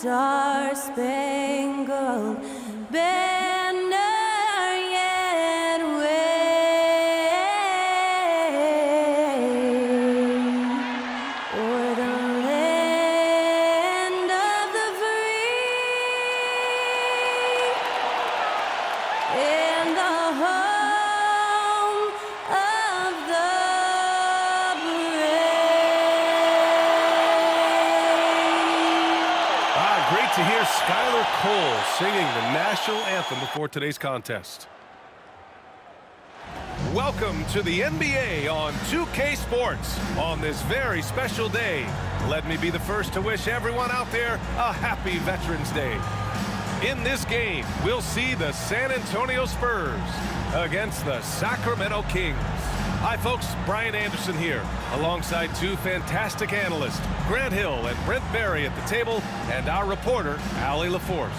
star-spangled banner yet wave o'er the land of the free and the home of the brave. Great to hear Skylar Cole singing the national anthem before today's contest. Welcome to the NBA on 2K Sports on this very special day. Let me be the first to wish everyone out there a happy Veterans Day. In this game, we'll see the San Antonio Spurs against the Sacramento Kings. Hi folks, Brian Anderson here, alongside two fantastic analysts, Grant Hill and Brent Berry at the table, and our reporter, Allie LaForce.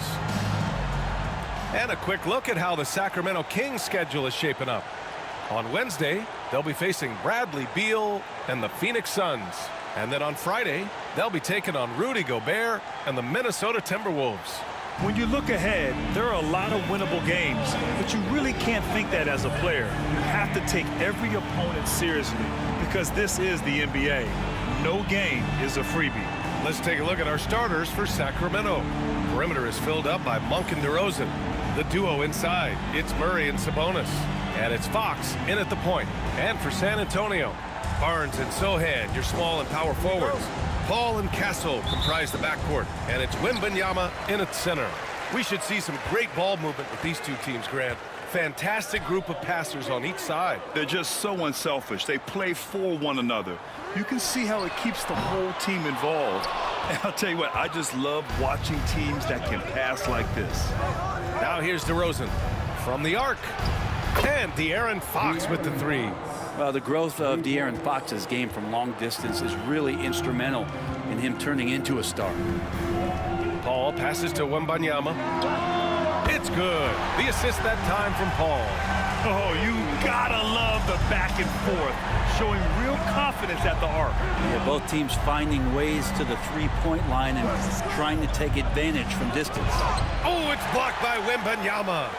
And a quick look at how the Sacramento Kings schedule is shaping up. On Wednesday, they'll be facing Bradley Beal and the Phoenix Suns. And then on Friday, they'll be taking on Rudy Gobert and the Minnesota Timberwolves. When you look ahead, there are a lot of winnable games, but you really can't think that as a player. You have to take every opponent seriously because this is the NBA. No game is a freebie. Let's take a look at our starters for Sacramento. Perimeter is filled up by Monk and DeRozan. The duo inside, it's Murray and Sabonis. And it's Fox in at the point. And for San Antonio, Barnes and Sohan, your small and power forwards. Paul and Castle comprise the backcourt, and it's Wembanyama in at center. We should see some great ball movement with these two teams, Grant. Fantastic group of passers on each side. They're just so unselfish. They play for one another. You can see how it keeps the whole team involved. And I'll tell you what, I just love watching teams that can pass like this. Now here's DeRozan from the arc. And De'Aaron Fox with the three. Well, the growth of De'Aaron Fox's game from long distance is really instrumental in him turning into a star. Paul passes to Wembanyama. It's good. The assist that time from Paul. Oh, you gotta love the back and forth, showing real confidence at the arc. Yeah, both teams finding ways to the three-point line and trying to take advantage from distance. Oh, it's blocked by Wembanyama.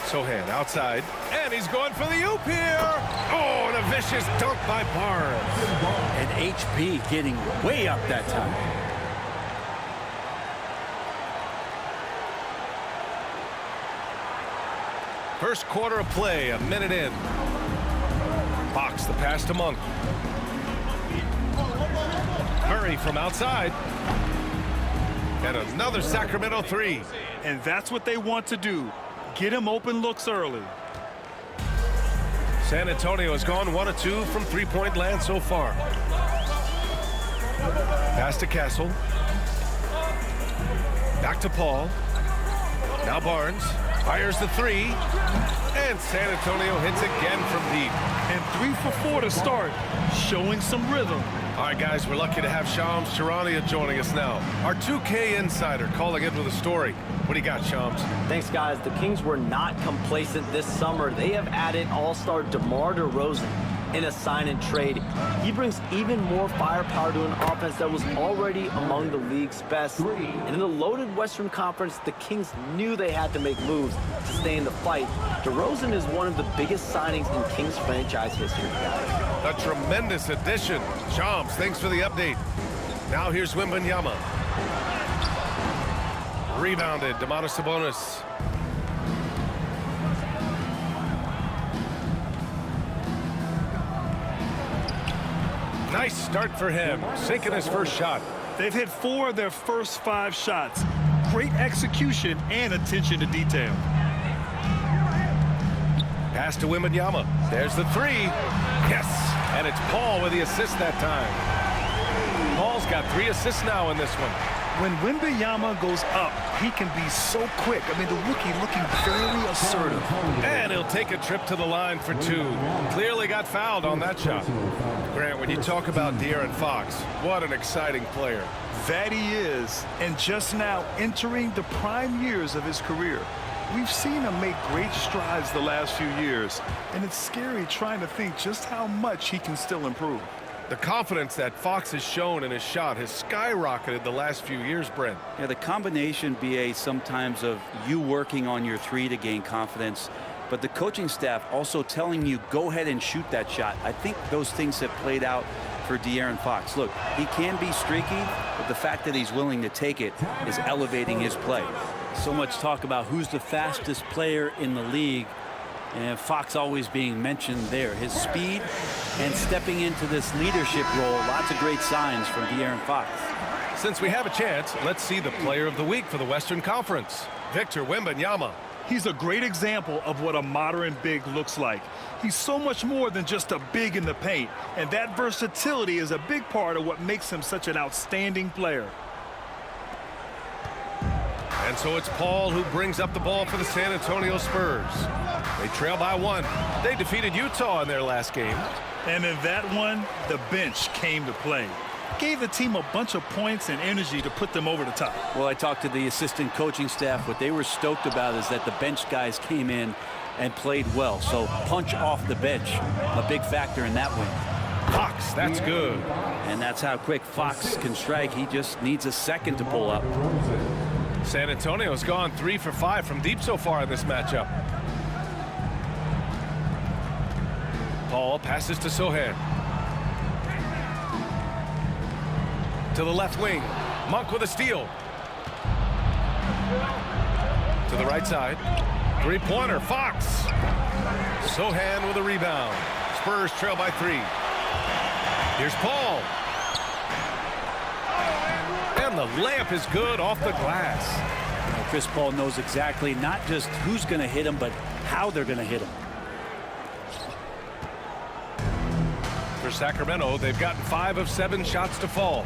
Sohan outside, and he's going for the oop here. Oh, and a vicious dunk by Barnes. And HP getting way up that time. First quarter of play, a minute in. Fox the pass to Monk. Murray from outside. And another Sacramento three. And that's what they want to do. Get him open looks early. San Antonio has gone 1 of 2 from three-point land so far. Pass to Castle. Back to Paul. Now Barnes fires the three. And San Antonio hits again from deep. And 3 for 4 to start, showing some rhythm. All right, guys, we're lucky to have Shams Charania joining us now. Our 2K insider calling in with a story. What do you got, Shams? Thanks, guys. The Kings were not complacent this summer. They have added all-star DeMar DeRozan in a sign-and-trade. He brings even more firepower to an offense that was already among the league's best. And in the loaded Western Conference, the Kings knew they had to make moves to stay in the fight. DeRozan is one of the biggest signings in Kings franchise history, guys. A tremendous addition. Shams, thanks for the update. Now here's Wembanyama. Rebounded, Domantas Sabonis. Nice start for him, sinking his first shot. They've hit 4 of their first 5 shots. Great execution and attention to detail. Pass to Wembanyama. There's the three. Yes, and it's Paul with the assist that time. Paul's got 3 assists now in this one. When Wembanyama goes up, he can be so quick. I mean, the rookie looking very assertive. And he'll take a trip to the line for 2. Clearly got fouled on that shot. Grant, when you talk about De'Aaron Fox, what an exciting player. That he is, and just now entering the prime years of his career. We've seen him make great strides the last few years, and it's scary trying to think just how much he can still improve. The confidence that Fox has shown in his shot has skyrocketed the last few years, Brent. Yeah, the combination, BA, sometimes of you working on your three to gain confidence, but the coaching staff also telling you, go ahead and shoot that shot. I think those things have played out for De'Aaron Fox. Look, he can be streaky, but the fact that he's willing to take it is elevating his play. So much talk about who's the fastest player in the league, and Fox always being mentioned there. His speed and stepping into this leadership role, lots of great signs from De'Aaron Fox. Since we have a chance, let's see the player of the week for the Western Conference, Victor Wembanyama. He's a great example of what a modern big looks like. He's so much more than just a big in the paint, and that versatility is a big part of what makes him such an outstanding player. And so it's Paul who brings up the ball for the San Antonio Spurs. They trail by 1. They defeated Utah in their last game. And in that one, the bench came to play. Gave the team a bunch of points and energy to put them over the top. Well, I talked to the assistant coaching staff. What they were stoked about is that the bench guys came in and played well. So punch off the bench, a big factor in that win. Fox, that's good. And that's how quick Fox can strike. He just needs a second to pull up. San Antonio's gone 3 for 5 from deep so far in this matchup. Paul passes to Sohan. To the left wing. Monk with a steal. To the right side. Three-pointer, Fox. Sohan with a rebound. Spurs trail by 3. Here's Paul. And the layup is good off the glass. Chris Paul knows exactly not just who's going to hit him, but how they're going to hit him. For Sacramento, they've gotten 5 of 7 shots to fall.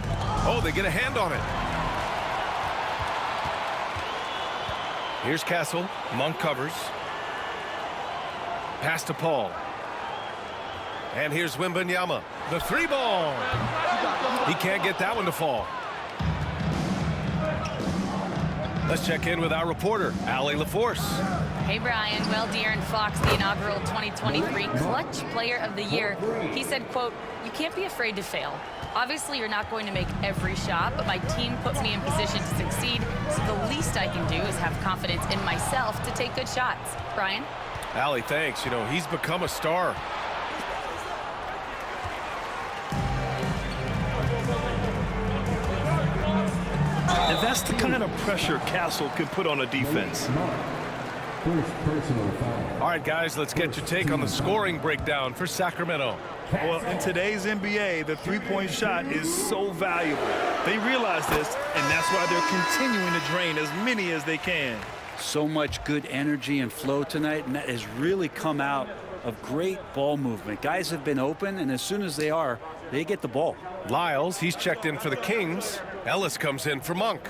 Oh, they get a hand on it. Here's Castle. Monk covers. Pass to Paul. And here's Wembanyama. The 3-ball. He can't get that one to fall. Let's check in with our reporter, Allie LaForce. Hey, Brian. Well, De'Aaron Fox, the inaugural 2023 Clutch Player of the Year, he said, quote, "You can't be afraid to fail. Obviously, you're not going to make every shot, but my team puts me in position to succeed, so the least I can do is have confidence in myself to take good shots." Brian? Allie, thanks. You know, he's become a star. And that's the kind of pressure Castle can put on a defense. All right, guys, let's get your take on the scoring breakdown for Sacramento. Well, in today's NBA, the three-point shot is so valuable. They realize this, and that's why they're continuing to drain as many as they can. So much good energy and flow tonight, and that has really come out of great ball movement. Guys have been open, and as soon as they are, they get the ball. Lyles, he's checked in for the Kings. Ellis comes in for Monk.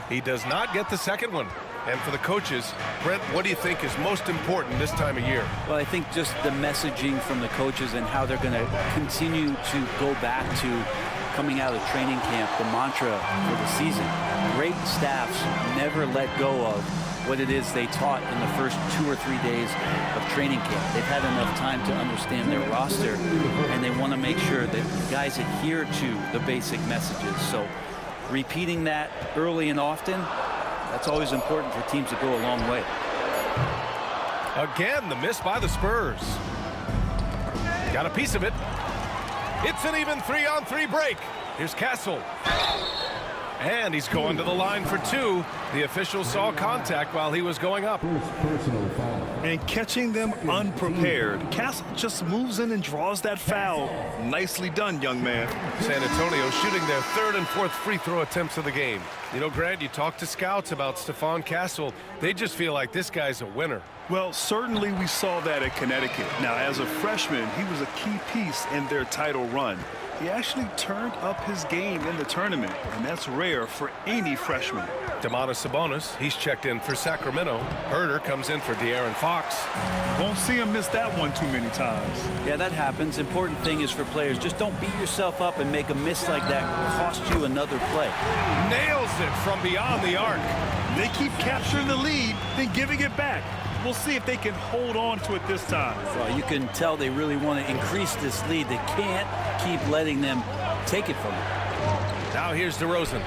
He does not get the second one. And for the coaches, Brent, what do you think is most important this time of year? Well, I think just the messaging from the coaches and how they're going to continue to go back to coming out of training camp, the mantra for the season. Great staffs never let go of what it is they taught in the first 2 or 3 days of training camp. They've had enough time to understand their roster, and they want to make sure that guys adhere to the basic messages. So repeating that early and often, that's always important for teams to go a long way. Again, the miss by the Spurs. Got a piece of it. It's an even 3-on-3 break. Here's Castle. And he's going to the line for 2. The official saw contact while he was going up. And catching them unprepared, Castle just moves in and draws that foul. Nicely done, young man. San Antonio shooting their 3rd and 4th free throw attempts of the game. You know, Grant, you talk to scouts about Stephon Castle. They just feel like this guy's a winner. Well, certainly we saw that at Connecticut. Now, as a freshman, he was a key piece in their title run. He actually turned up his game in the tournament, and that's rare for any freshman. Domantas Sabonis, he's checked in for Sacramento. Herter comes in for De'Aaron Fox. Won't see him miss that one too many times. Yeah, that happens. Important thing is for players, just don't beat yourself up and make a miss like that cost you another play. Nails it from beyond the arc. They keep capturing the lead, then giving it back. We'll see if they can hold on to it this time. Well, you can tell they really want to increase this lead. They can't keep letting them take it from them. Now here's DeRozan.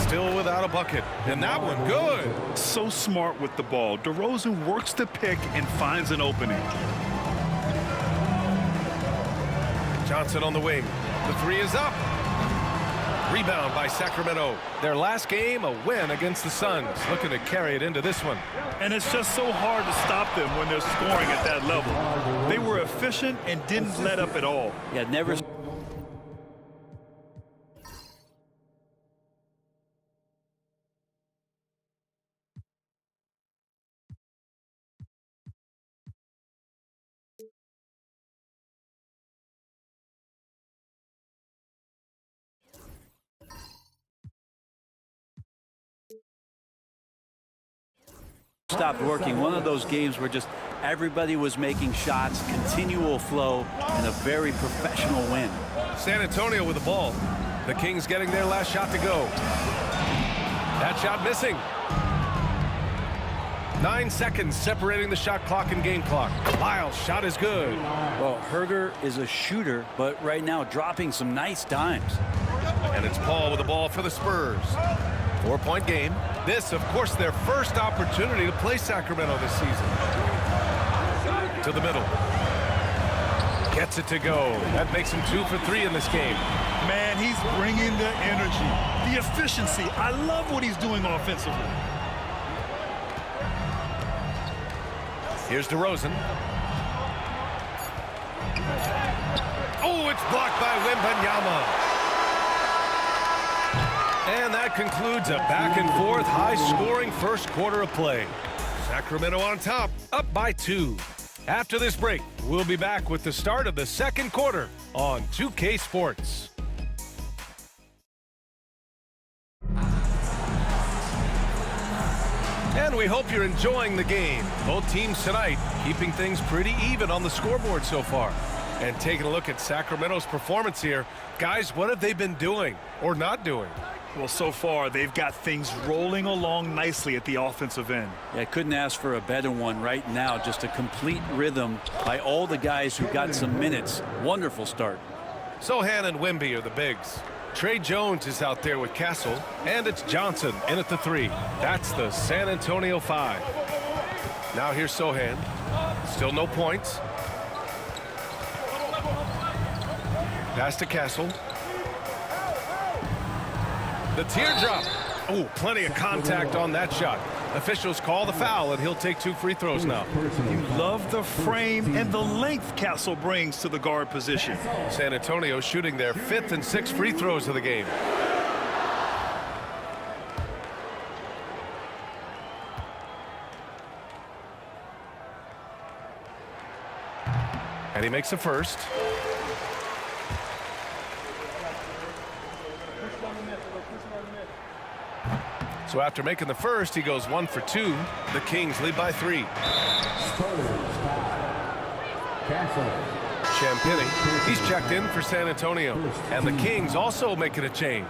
Still without a bucket. And that one good. So smart with the ball. DeRozan works the pick and finds an opening. Johnson on the wing. The three is up. Rebound by Sacramento. Their last game, a win against the Suns. Looking to carry it into this one. And it's just so hard to stop them when they're scoring at that level. They were efficient and didn't let up at all. Yeah, never. Stopped working. One of those games where just everybody was making shots, continual flow, and a very professional win. San Antonio with the ball. The Kings getting their last shot to go. That shot missing. 9 seconds separating the shot clock and game clock. Lyles' shot is good. Well, Herger is a shooter, but right now dropping some nice dimes. And it's Paul with the ball for the Spurs. 4-point game. This, of course, their first opportunity to play Sacramento this season. To the middle. Gets it to go. That makes him 2 for 3 in this game. Man, he's bringing the energy, the efficiency. I love what he's doing offensively. Here's DeRozan. Oh, it's blocked by Wembanyama. And that concludes a back-and-forth, high-scoring first quarter of play. Sacramento on top, up by 2. After this break, we'll be back with the start of the second quarter on 2K Sports. And we hope you're enjoying the game. Both teams tonight keeping things pretty even on the scoreboard so far. And taking a look at Sacramento's performance here, guys, what have they been doing or not doing? Well, so far, they've got things rolling along nicely at the offensive end. Yeah, couldn't ask for a better one right now. Just a complete rhythm by all the guys who got some minutes. Wonderful start. Sohan and Wemby are the bigs. Trey Jones is out there with Castle, and it's Johnson in at the 3. That's the San Antonio 5. Now here's Sohan. Still no points. Pass to Castle. The teardrop. Oh, plenty of contact on that shot. Officials call the foul, and he'll take 2 free throws now. You love the frame and the length Castle brings to the guard position. San Antonio shooting their 5th and 6th free throws of the game. And he makes the first. So after making the first, he goes 1 for 2. The Kings lead by 3. Champagny, he's checked in for San Antonio. And the Kings also making a change.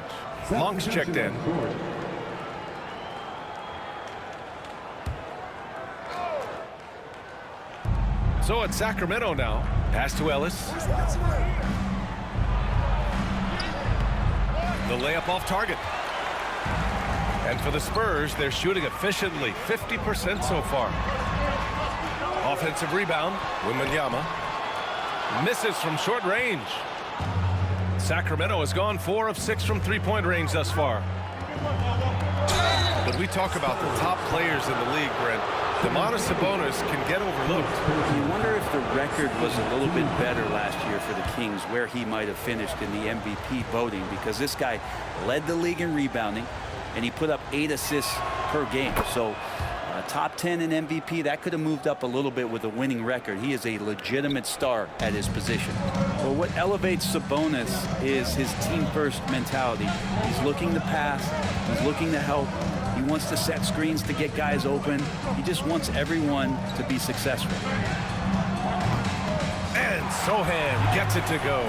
Monk's checked in. So it's Sacramento now. Pass to Ellis. The layup off target. And for the Spurs, they're shooting efficiently, 50% so far. Offensive rebound, Wembanyama. Misses from short range. Sacramento has gone 4 of 6 from three-point range thus far. When we talk about the top players in the league, Brent, Domantas Sabonis can get overlooked. You wonder if the record was a little bit better last year for the Kings, where he might have finished in the MVP voting, because this guy led the league in rebounding, and he put up 8 assists per game. So top 10 in MVP, that could have moved up a little bit with a winning record. He is a legitimate star at his position. Well, what elevates Sabonis is his team-first mentality. He's looking to pass. He's looking to help. He wants to set screens to get guys open. He just wants everyone to be successful. And Sohan gets it to go.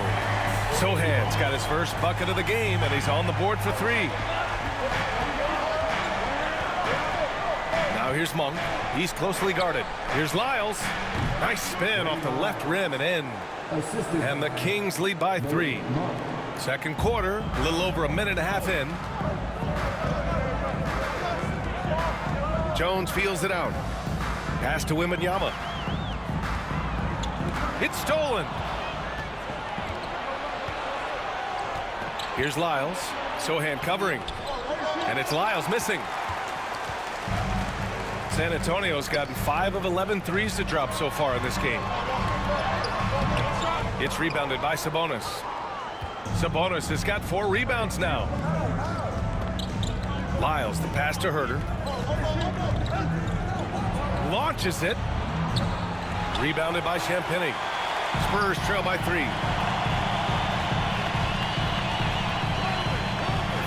Sohan's got his first bucket of the game, and he's on the board for 3. Now here's Monk. He's closely guarded. Here's Lyles. Nice spin off the left rim and in. And the Kings lead by 3. Second quarter, a little over a minute and a half in. Jones feels it out. Pass to Wembanyama. It's stolen. Here's Lyles. Sohan covering. And it's Lyles missing. San Antonio's gotten 5 of 11 threes to drop so far in this game. It's rebounded by Sabonis. Sabonis has got 4 rebounds now. Lyles, the pass to Herter. Launches it. Rebounded by Champagnie. Spurs trail by 3.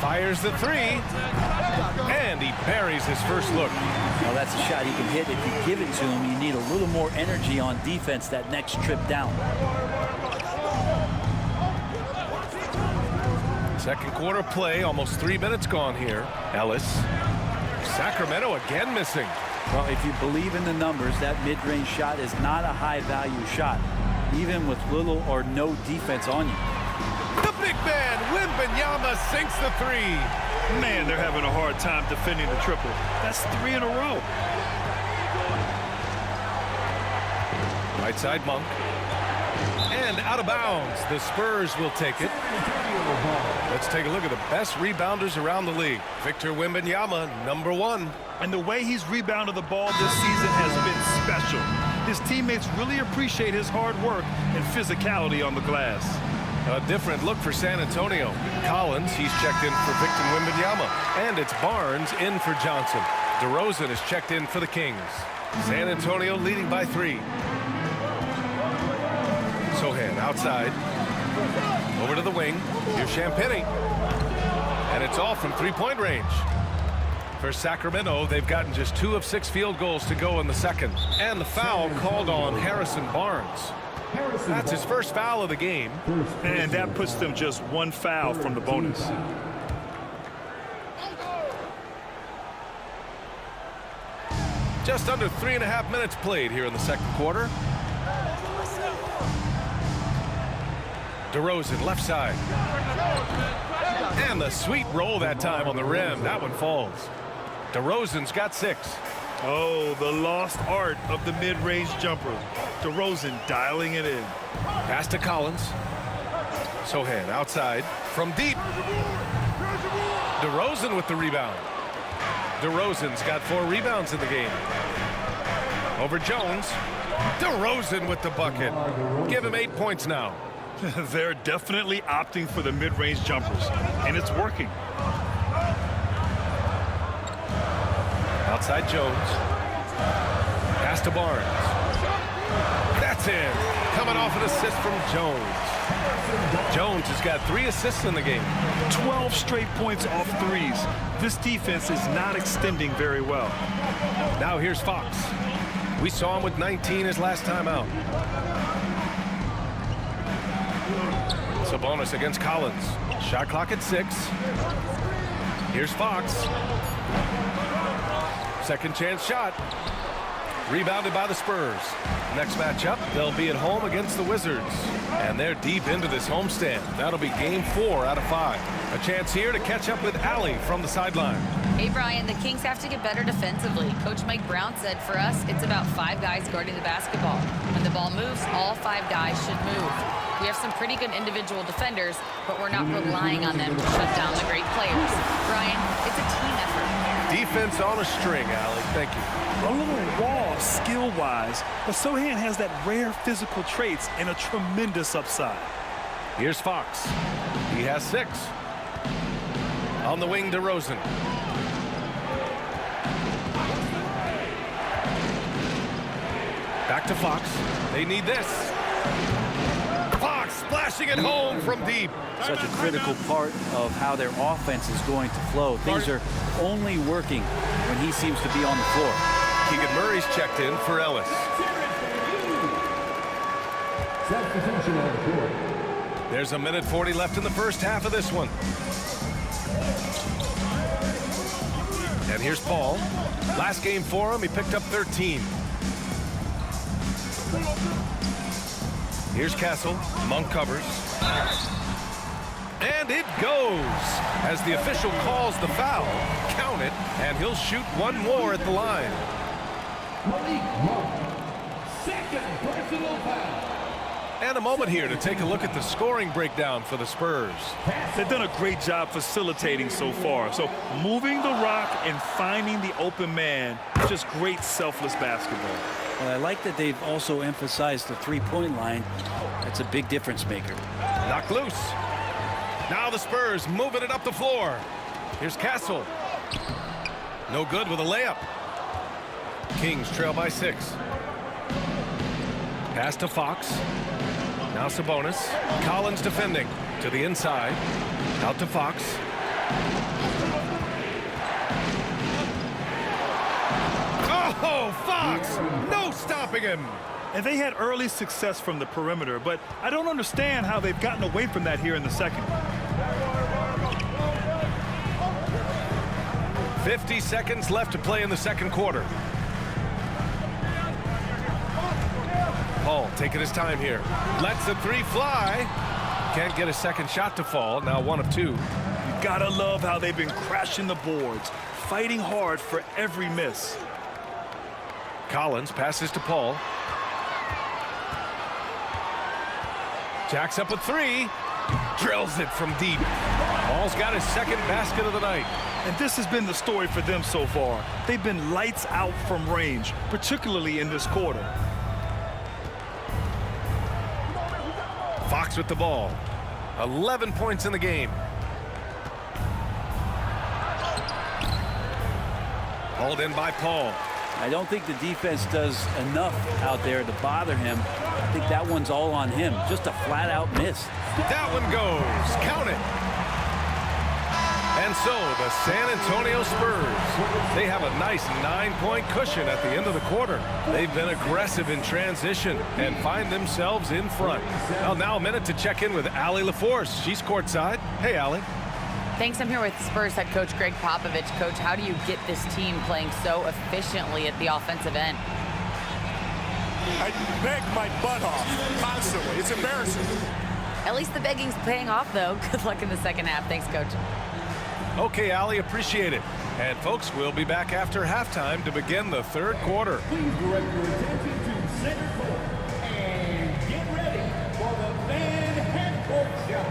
Fires the 3. And he buries his first look. Well, that's a shot he can hit. If you give it to him, you need a little more energy on defense that next trip down. Second quarter play, almost 3 minutes gone here. Ellis. Sacramento again missing. Well, if you believe in the numbers, that mid-range shot is not a high-value shot, even with little or no defense on you. The big man, Wembanyama, sinks the 3. Man, they're having a hard time defending the triple. That's 3 in a row. Right side, Monk. And out of bounds. The Spurs will take it. Let's take a look at the best rebounders around the league. Victor Wembanyama, number 1. And the way he's rebounded the ball this season has been special. His teammates really appreciate his hard work and physicality on the glass. A different look for San Antonio. Collins, he's checked in for Victor Wembanyama. And it's Barnes in for Johnson. DeRozan is checked in for the Kings. San Antonio leading by 3. Sohan outside. Over to the wing. Here's Champagnie. And it's all from 3-point range. For Sacramento, they've gotten just 2 of 6 field goals to go in the second. And the foul called on Harrison Barnes. That's his first foul of the game. And that puts them just 1 foul from the bonus. Just under 3.5 minutes played here in the second quarter. DeRozan, left side. And the sweet roll that time on the rim. That one falls. DeRozan's got 6. Oh, the lost art of the mid-range jumper. DeRozan dialing it in. Pass to Collins. Sohan outside from deep. DeRozan with the rebound. DeRozan's got 4 rebounds in the game. Over Jones. DeRozan with the bucket. Give him 8 points now. They're definitely opting for the mid-range jumpers, and it's working. Outside Jones. Pass to Barnes. That's in. Coming off an assist from Jones. Jones has got 3 assists in the game. 12 straight points off threes. This defense is not extending very well. Now here's Fox. We saw him with 19 his last time out. Sabonis against Collins. Shot clock at 6. Here's Fox. Second chance shot. Rebounded by the Spurs. Next matchup, they'll be at home against the Wizards. And they're deep into this homestand. That'll be game 4 out of 5. A chance here to catch up with Allie from the sideline. Hey, Brian, the Kings have to get better defensively. Coach Mike Brown said for us, it's about 5 guys guarding the basketball. When the ball moves, all 5 guys should move. We have some pretty good individual defenders, but we're not relying on them to shut down the great players. Brian, it's a team effort. Defense on a string, Allie. Thank you. A little raw skill-wise, but Sohan has that rare physical traits and a tremendous upside. Here's Fox. He has 6. On the wing, DeRozan. Back to Fox. They need this. Fox splashing it home from deep. Such a critical part of how their offense is going to flow. Things are only working when he seems to be on the floor. Keegan Murray's checked in for Ellis. There's a minute 40 left in the first half of this one. And here's Paul. Last game for him, he picked up 13. Here's Castle. Monk covers. And it goes. As the official calls the foul, count it, and he'll shoot one more at the line. Second personal foul. And a moment here to take a look at the scoring breakdown for the Spurs. They've done a great job facilitating so far. So moving the rock and finding the open man, just great selfless basketball. Well, I like that they've also emphasized the three-point line. That's a big difference maker. Knocked loose. Now the Spurs moving it up the floor. Here's Castle. No good with a layup. Kings trail by 6. Pass to Fox. Now Sabonis. Collins defending. To the inside. Out to Fox. Oh, Fox! No stopping him! And they had early success from the perimeter, but I don't understand how they've gotten away from that here in the second. 50 seconds left to play in the second quarter. Paul taking his time here. Lets the three fly. Can't get a second shot to fall. Now 1 of 2. You gotta love how they've been crashing the boards, fighting hard for every miss. Collins passes to Paul. Jacks up a 3. Drills it from deep. Paul's got his second basket of the night. And this has been the story for them so far. They've been lights out from range, particularly in this quarter. Fox with the ball. 11 points in the game. Hauled in by Paul. I don't think the defense does enough out there to bother him. I think that one's all on him. Just a flat-out miss. That one goes. Count it. And so the San Antonio Spurs, they have a nice 9-point cushion at the end of the quarter. They've been aggressive in transition and find themselves in front. Well, now a minute to check in with Allie LaForce. She's courtside. Hey, Allie. Thanks. I'm here with Spurs head coach Greg Popovich. Coach, how do you get this team playing so efficiently at the offensive end? I beg my butt off constantly. It's embarrassing. At least the begging's paying off, though. Good luck in the second half. Thanks, Coach. Okay, Allie, appreciate it. And folks, we'll be back after halftime to begin the third quarter. Please direct your attention to center court and get ready for the fan half-court shot.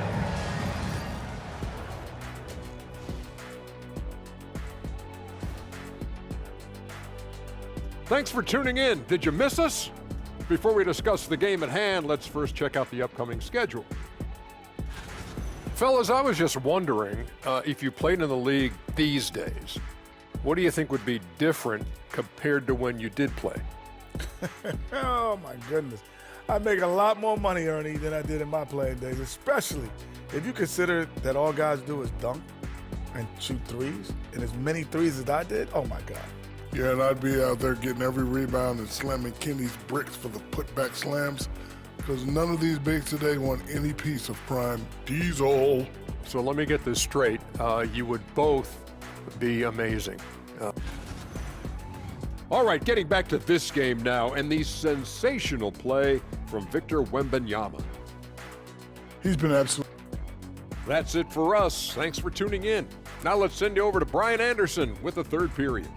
Thanks for tuning in. Did you miss us? Before we discuss the game at hand, let's first check out the upcoming schedule. Fellas, I was just wondering if you played in the league these days, what do you think would be different compared to when you did play? Oh, my goodness. I make a lot more money, Ernie, than I did in my playing days, especially if you consider that all guys do is dunk and shoot threes, and as many threes as I did, oh, my God. Yeah, and I'd be out there getting every rebound and slamming Kenny's bricks for the putback slams, because none of these bigs today want any piece of prime diesel. So let me get this straight. You would both be amazing. All right, getting back to this game now and the sensational play from Victor Wembanyama. He's been absolute. That's it for us. Thanks for tuning in. Now let's send you over to Brian Anderson with the third period.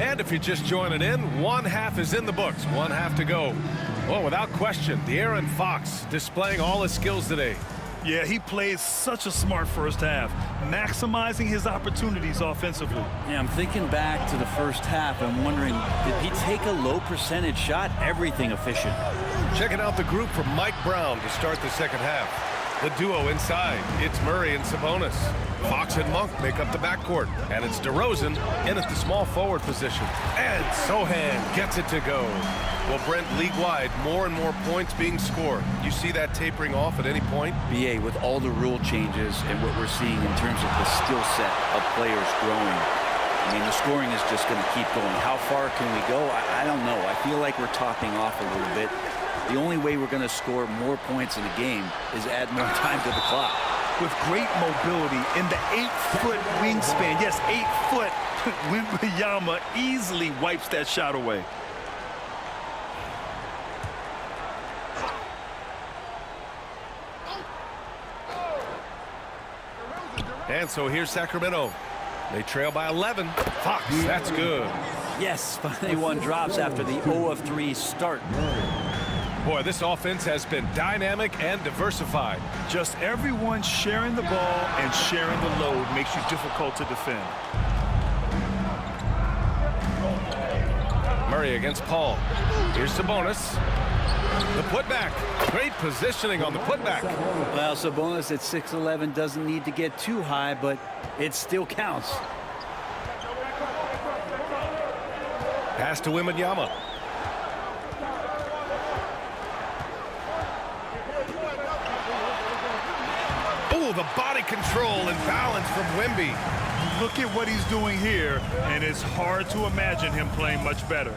And if you're just joining in, one half is in the books, one half to go. Well, without question, De'Aaron Fox displaying all his skills today. Yeah, he played such a smart first half, maximizing his opportunities offensively. Yeah, I'm thinking back to the first half. I'm wondering, did he take a low percentage shot? Everything efficient. Checking out the group from Mike Brown to start the second half. The duo inside, it's Murray and Sabonis. Fox and Monk make up the backcourt, and it's DeRozan in at the small forward position. And Sohan gets it to go. Well, Brent, league-wide, more and more points being scored. You see that tapering off at any point? BA, with all the rule changes and what we're seeing in terms of the skill set of players growing, I mean, the scoring is just going to keep going. How far can we go? I don't know. I feel like we're topping off a little bit. The only way we're going to score more points in a game is add more time to the clock. With great mobility in the 8-foot wingspan. Yes, 8 foot. Wembanyama easily wipes that shot away. And so here's Sacramento. They trail by 11. Fox, that's good. Yes, finally one drops after the 0-of-3 start. Boy, this offense has been dynamic and diversified. Just everyone sharing the ball and sharing the load makes you difficult to defend. Murray against Paul. Here's Sabonis. The putback. Great positioning on the putback. Well, Sabonis at 6'11" doesn't need to get too high, but it still counts. Pass to Wembanyama. Oh, the body control and balance from Wemby. Look at what he's doing here, and it's hard to imagine him playing much better.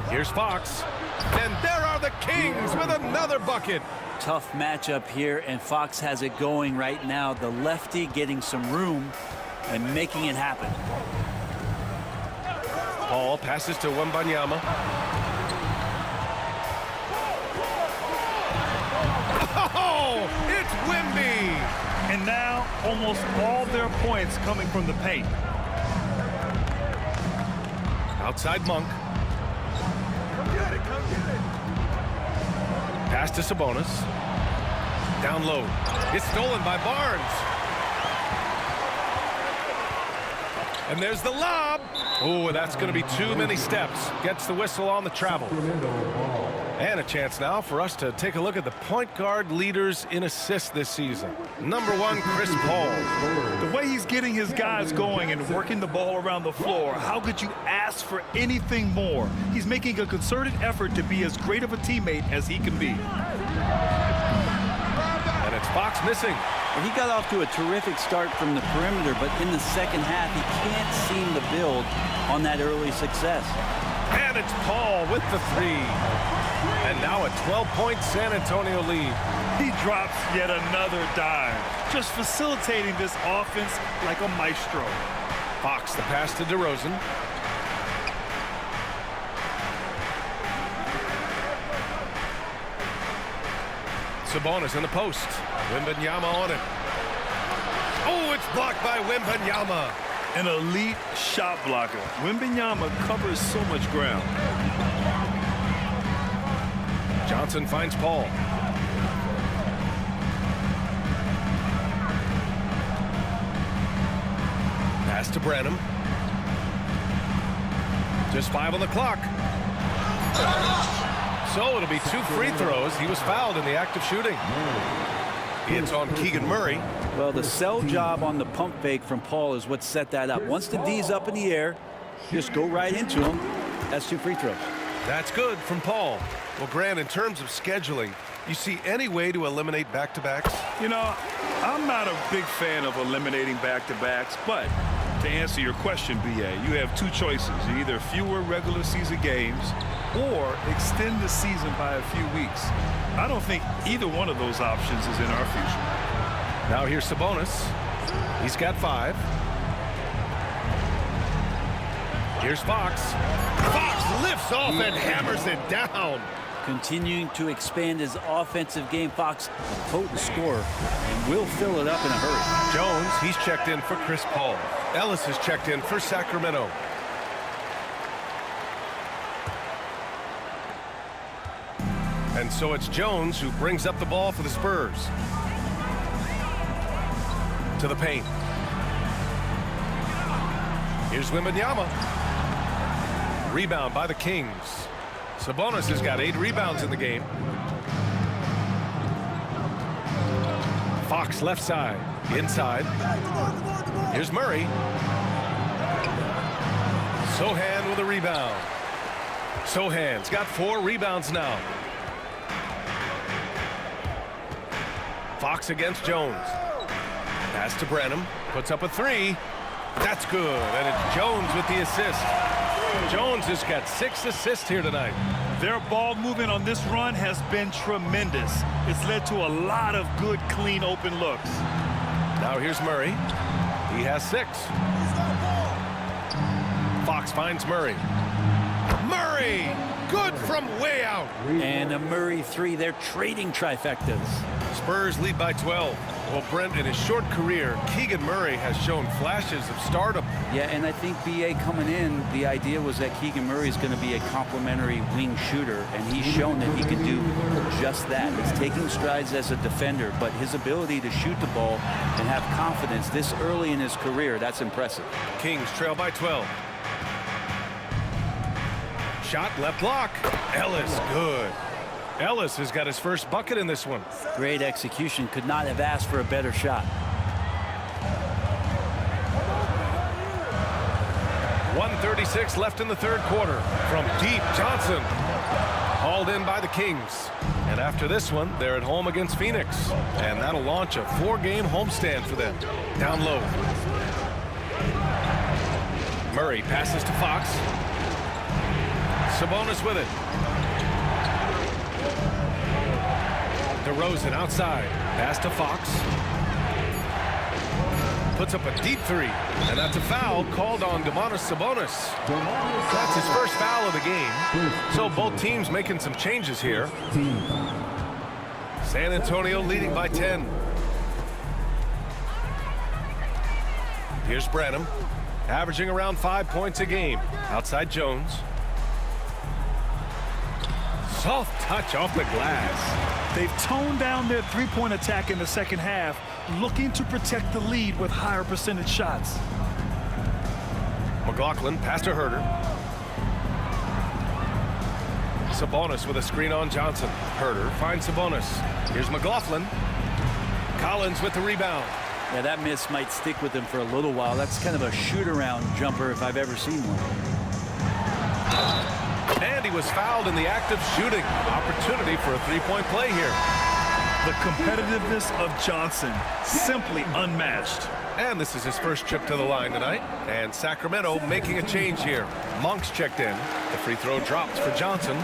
Here's Fox. And there are the Kings with another bucket. Tough matchup here, and Fox has it going right now. The lefty getting some room and making it happen. Paul passes to Wembanyama. Oh, it's Wemby. And now almost all their points coming from the paint. Outside Monk. Pass to Sabonis. Down low. It's stolen by Barnes. And there's the lob. Oh, that's going to be too many steps. Gets the whistle on the travel. And a chance now for us to take a look at the point guard leaders in assists this season. Number 1, Chris Paul. The way he's getting his guys going and working the ball around the floor, how could you ask for anything more? He's making a concerted effort to be as great of a teammate as he can be. And it's Fox missing. He got off to a terrific start from the perimeter, but in the second half, he can't seem to build on that early success. And it's Paul with the 3. And now a 12-point San Antonio lead. He drops yet another dime, just facilitating this offense like a maestro. Fox the pass to DeRozan. Sabonis in the post. Wembanyama on it. Oh, it's blocked by Wembanyama. An elite shot blocker. Wembanyama covers so much ground. Johnson finds Paul. Pass to Branham. Just 5 on the clock. So it'll be 2 free throws. He was fouled in the act of shooting. It's on Keegan Murray. Well, the sell job on the pump fake from Paul is what set that up. Once the D's up in the air, just go right into him. That's 2 free throws. That's good from Paul. Well, Grant, in terms of scheduling, you see any way to eliminate back-to-backs? You know, I'm not a big fan of eliminating back-to-backs, but to answer your question, BA, you have 2 choices. Either fewer regular season games or extend the season by a few weeks. I don't think either one of those options is in our future. Now here's Sabonis. He's got 5. Here's Fox. Fox lifts off and hammers it down. Continuing to expand his offensive game, Fox, a potent scorer, and will fill it up in a hurry. Jones, he's checked in for Chris Paul. Ellis is checked in for Sacramento. And so it's Jones who brings up the ball for the Spurs. To the paint. Here's Wembanyama. Rebound by the Kings. Sabonis has got 8 rebounds in the game. Fox left side. Inside. Here's Murray. Sohan with a rebound. Sohan's got 4 rebounds now. Fox against Jones. Pass to Branham. Puts up a three. That's good, and it's Jones with the assist. Jones has got 6 assists here tonight. Their ball movement on this run has been tremendous. It's led to a lot of good, clean, open looks. Now here's Murray. He has 6. Fox finds Murray. Murray! Good from way out. And a Murray 3. They're trading trifectas. Spurs lead by 12. Well, Brent, in his short career, Keegan Murray has shown flashes of stardom. Yeah, and I think BA coming in, the idea was that Keegan Murray is going to be a complimentary wing shooter, and he's shown that he can do just that. He's taking strides as a defender, but his ability to shoot the ball and have confidence this early in his career, that's impressive. Kings trail by 12. Shot left block. Ellis, good. Ellis has got his first bucket in this one. Great execution. Could not have asked for a better shot. 1:36 left in the third quarter. From deep, Johnson. Hauled in by the Kings. And after this one, they're at home against Phoenix. And that'll launch a 4-game homestand for them. Down low. Murray passes to Fox. Sabonis with it. DeRozan outside. Pass to Fox. Puts up a deep 3. And that's a foul called on Domantas Sabonis. That's his first foul of the game. So both teams making some changes here. San Antonio leading by 10. Here's Branham. Averaging around 5 points a game. Outside Jones. Soft touch off the glass. They've toned down their three-point attack in the second half, looking to protect the lead with higher percentage shots. McLaughlin pass to Herter. Sabonis with a screen on Johnson. Herter finds Sabonis. Here's McLaughlin. Collins with the rebound. Yeah, that miss might stick with him for a little while. That's kind of a shoot-around jumper if I've ever seen one. And he was fouled in the act of shooting. Opportunity for a three-point play here. The competitiveness of Johnson, simply unmatched. And this is his first trip to the line tonight. And Sacramento making a change here. Monk's checked in. The free throw drops for Johnson.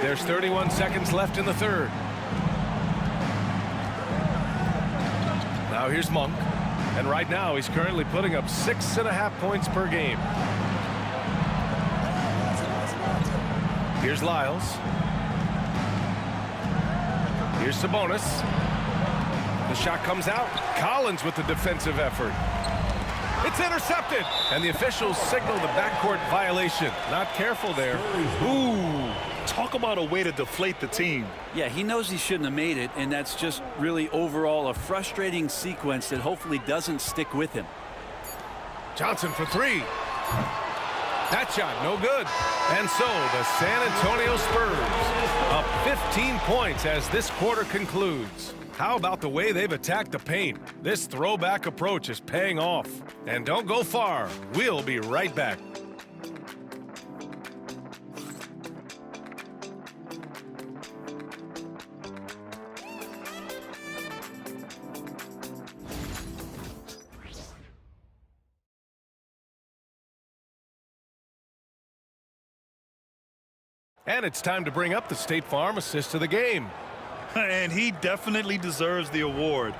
There's 31 seconds left in the third. Now here's Monk. And right now he's currently putting up 6.5 points per game. Here's Lyles. Here's Sabonis. The shot comes out. Collins with the defensive effort. It's intercepted. And the officials signal the backcourt violation. Not careful there. Ooh, talk about a way to deflate the team. Yeah, he knows he shouldn't have made it, and that's just really overall a frustrating sequence that hopefully doesn't stick with him. Johnson for 3. That shot no good. And so the San Antonio Spurs up 15 points as this quarter concludes. How about the way they've attacked the paint? This throwback approach is paying off. And don't go far. We'll be right back. And it's time to bring up the State Farm assist of the game. And he definitely deserves the award.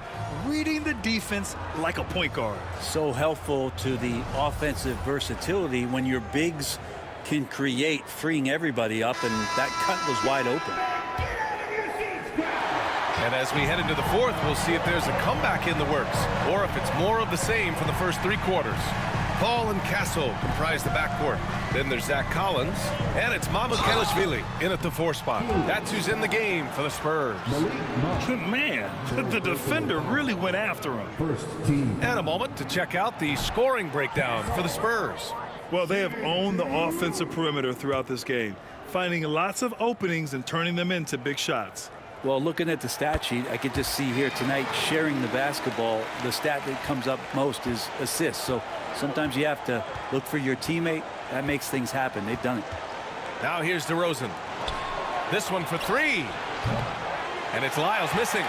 Reading the defense like a point guard. So helpful to the offensive versatility when your bigs can create, freeing everybody up, and that cut was wide open. And as we head into the fourth, we'll see if there's a comeback in the works or if it's more of the same for the first 3 quarters. Paul and Castle comprise the backcourt. Then there's Zach Collins, and it's Mahmoud Kelishvili in at the 4 spot. That's who's in the game for the Spurs. Man, the defender really went after him. And a moment to check out the scoring breakdown for the Spurs. Well, they have owned the offensive perimeter throughout this game, finding lots of openings and turning them into big shots. Well, looking at the stat sheet, I could just see here tonight sharing the basketball. The stat that comes up most is assists. So sometimes you have to look for your teammate. That makes things happen. They've done it. Now here's DeRozan. This one for 3. And it's Lyles missing.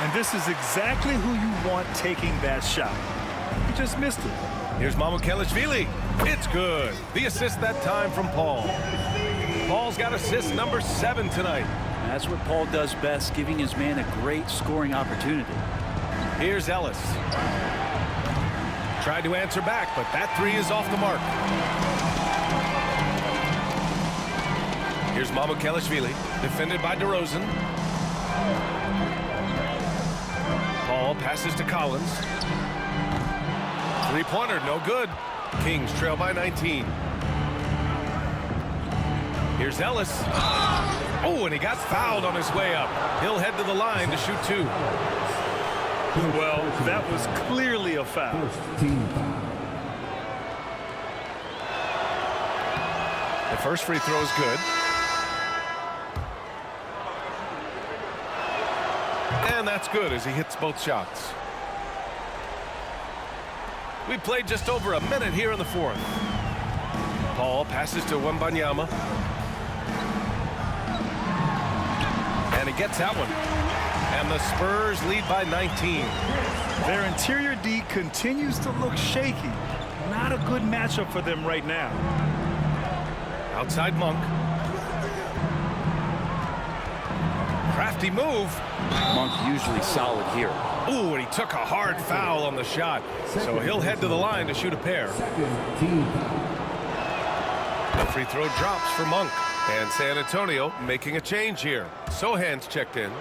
And this is exactly who you want taking that shot. He just missed it. Here's Mamukelashvili. It's good. The assist that time from Paul. Paul's got assist number 7 tonight. That's what Paul does best, giving his man a great scoring opportunity. Here's Ellis. Tried to answer back, but that 3 is off the mark. Here's Mamukelashvili, defended by DeRozan. Paul passes to Collins. Three-pointer, no good. Kings trail by 19. Here's Ellis. Oh, and he got fouled on his way up. He'll head to the line to shoot 2. Well, that was clearly a foul. The first free throw is good. And that's good as he hits both shots. We played just over a minute here in the 4th. Paul passes to Wembanyama. And he gets that one. And the Spurs lead by 19. Their interior D continues to look shaky. Not a good matchup for them right now. Outside Monk. Crafty move. Monk usually solid here. Ooh, and he took a hard foul on the shot. So he'll head to the line to shoot a pair. The free throw drops for Monk. And San Antonio making a change here. Sohan's checked in.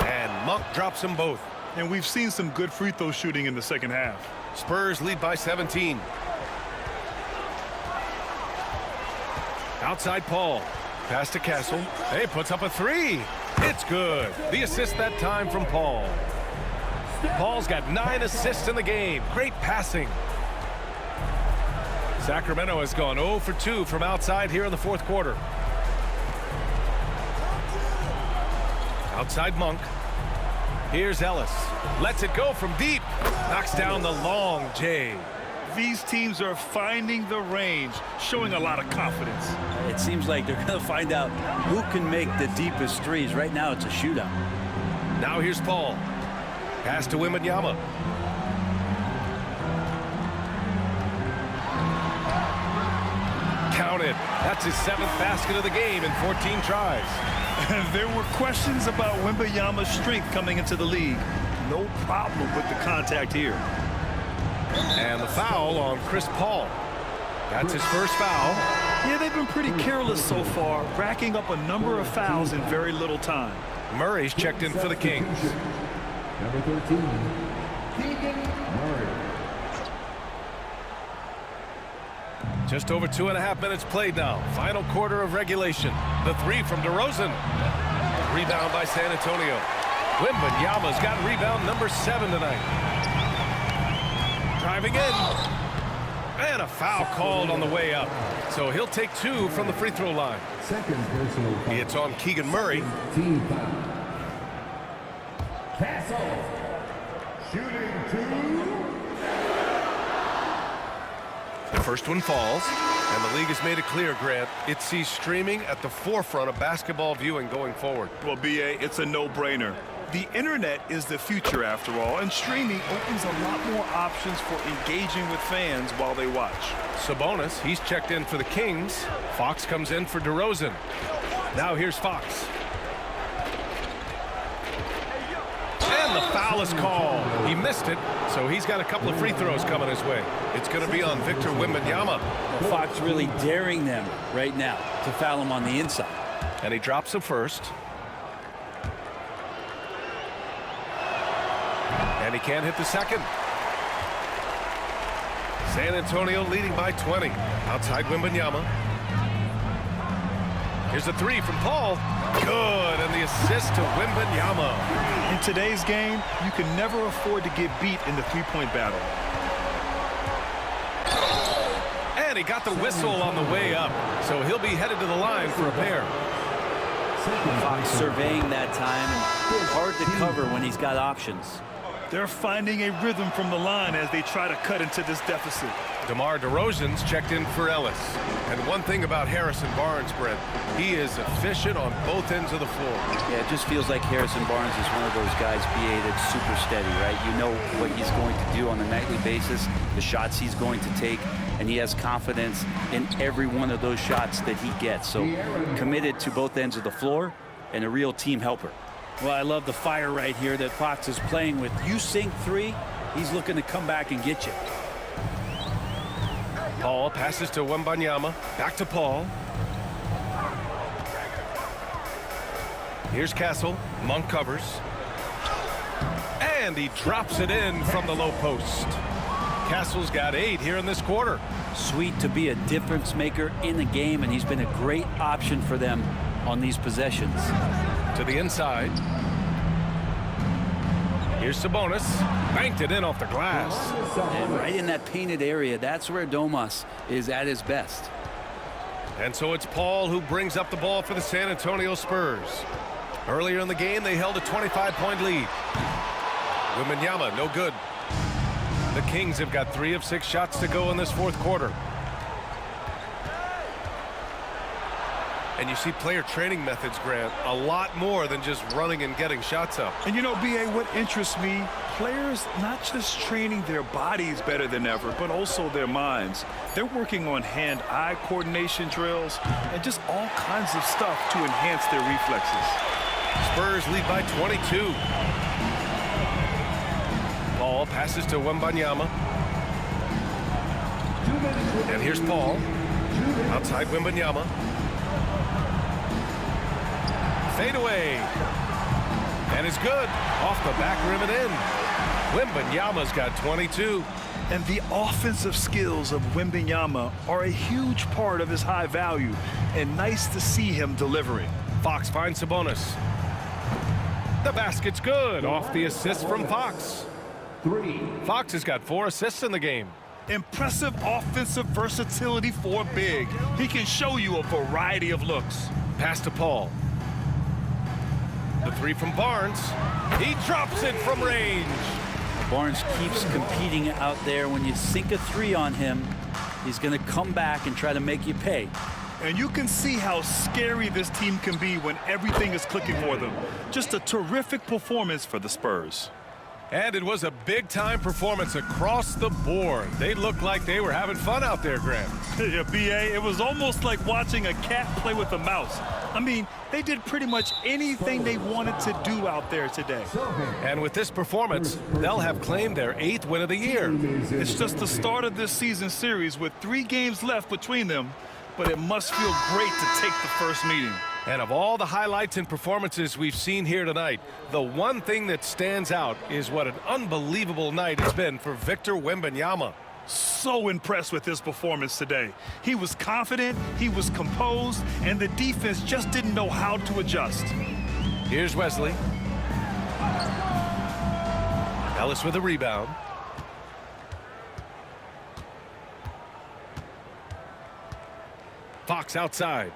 And Monk drops them both. And we've seen some good free throw shooting in the second half. Spurs lead by 17. Outside Paul. Pass to Castle. Hey, puts up a 3. It's good. The assist that time from Paul. Paul's got 9 assists in the game. Great passing. Sacramento has gone 0 for 2 from outside here in the 4th quarter. Outside Monk. Here's Ellis. Lets it go from deep. Knocks down the long J. These teams are finding the range, showing a lot of confidence. It seems like they're going to find out who can make the deepest threes. Right now, it's a shootout. Now here's Paul. Pass to Wembanyama. Counted. That's his 7th basket of the game in 14 tries. There were questions about Wembanyama's strength coming into the league. No problem with the contact here. And the foul on Chris Paul. That's his first foul. Yeah, they've been pretty careless so far, racking up a number of fouls in very little time. Murray's checked in for the Kings. Number 13, Keegan Murray. Just over 2.5 minutes played now. Final quarter of regulation. The 3 from DeRozan. Rebound by San Antonio. Wembanyama's got rebound number 7 tonight. Driving in. And a foul called on the way up. So he'll take 2 from the free throw line. Second personal foul. It's on Keegan Murray. Team foul. Castle. Shooting 2. The first one falls. And the league has made it clear, Grant, it sees streaming at the forefront of basketball viewing going forward. Well, B.A., it's a no-brainer. The internet is the future, after all, and streaming opens a lot more options for engaging with fans while they watch. Sabonis, he's checked in for the Kings. Fox comes in for DeRozan. Now here's Fox. And the foul is called. He missed it, so he's got a couple of free throws coming his way. It's going to be on Victor Wembanyama. Fox really daring them right now to foul him on the inside. And he drops the first. And he can't hit the second. San Antonio leading by 20. Outside Wembanyama. Here's a 3 from Paul. Good, and the assist to Wembanyama. In today's game, you can never afford to get beat in the three-point battle. And he got the whistle on the way up, so he'll be headed to the line for a pair. Fox surveying that time, and hard to cover when he's got options. They're finding a rhythm from the line as they try to cut into this deficit. DeMar DeRozan's checked in for Ellis. And one thing about Harrison Barnes, Brent, he is efficient on both ends of the floor. Yeah, it just feels like Harrison Barnes is one of those guys, BA, that's super steady, right? You know what he's going to do on a nightly basis, the shots he's going to take, and he has confidence in every one of those shots that he gets. So committed to both ends of the floor and a real team helper. Well, I love the fire right here that Fox is playing with. You sink three, he's looking to come back and get you. Paul passes to Wembanyama. Back to Paul. Here's Castle. Monk covers. And he drops it in from the low post. Castle's got 8 here in this quarter. Sweet to be a difference maker in the game, and he's been a great option for them on these possessions. To the inside. Here's Sabonis. Banked it in off the glass. And right in that painted area, that's where Domas is at his best. And so it's Paul who brings up the ball for the San Antonio Spurs. Earlier in the game, they held a 25-point lead. Wembanyama, no good. The Kings have got 3 of 6 shots to go in this fourth quarter. And you see player training methods, Grant, a lot more than just running and getting shots up. And you know, BA, what interests me, players not just training their bodies better than ever, but also their minds. They're working on hand-eye coordination drills and just all kinds of stuff to enhance their reflexes. Spurs lead by 22. Paul passes to Wembanyama. And here's Paul. Outside Wembanyama. Fade away. And it's good. Off the back rim and in. Wembanyama's got 22. And the offensive skills of Wembanyama are a huge part of his high value, and nice to see him delivering. Fox finds Sabonis. The basket's good. Off the assist from Fox. Fox has got 4 assists in the game. Impressive offensive versatility for a big. He can show you a variety of looks. Pass to Paul. The 3 from Barnes. He drops it from range. Barnes keeps competing out there. When you sink a 3 on him, he's going to come back and try to make you pay. And you can see how scary this team can be when everything is clicking for them. Just a terrific performance for the Spurs. And it was a big-time performance across the board. They looked like they were having fun out there, Grant. Yeah, BA, it was almost like watching a cat play with a mouse. I mean, they did pretty much anything they wanted to do out there today. And with this performance, they'll have claimed their 8th win of the year. It's just the start of this season series with 3 games left between them, but it must feel great to take the first meeting. And of all the highlights and performances we've seen here tonight, the one thing that stands out is what an unbelievable night it's been for Victor Wembanyama. So impressed with his performance today. He was confident, he was composed, and the defense just didn't know how to adjust. Here's Wesley. Ellis with a rebound. Fox outside.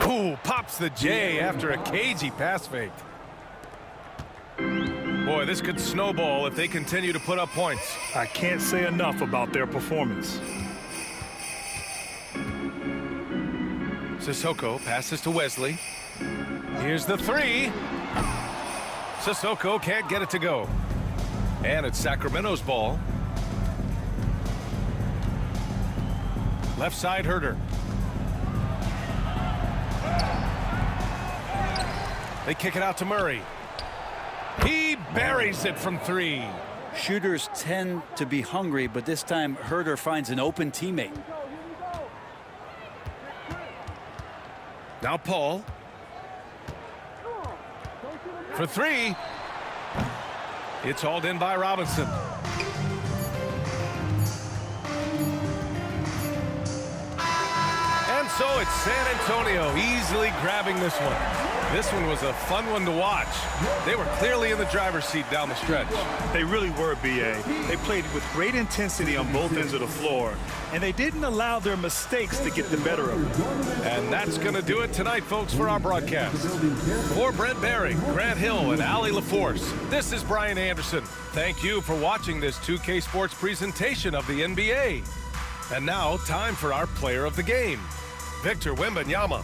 Ooh, pops the J after a cagey pass fake. Boy, this could snowball if they continue to put up points. I can't say enough about their performance. Sissoko passes to Wesley. Here's the 3. Sissoko can't get it to go. And it's Sacramento's ball. Left side, Herter. They kick it out to Murray. He buries it from 3. Shooters tend to be hungry, but this time Herter finds an open teammate. Now Paul. For 3. It's hauled in by Robinson. And so it's San Antonio easily grabbing this one. This one was a fun one to watch. They were clearly in the driver's seat down the stretch. They really were, B.A. They played with great intensity on both ends of the floor, and they didn't allow their mistakes to get the better of them. And that's going to do it tonight, folks, for our broadcast. For Brent Barry, Grant Hill, and Allie LaForce, this is Brian Anderson. Thank you for watching this 2K Sports presentation of the NBA. And now, time for our player of the game, Victor Wembanyama.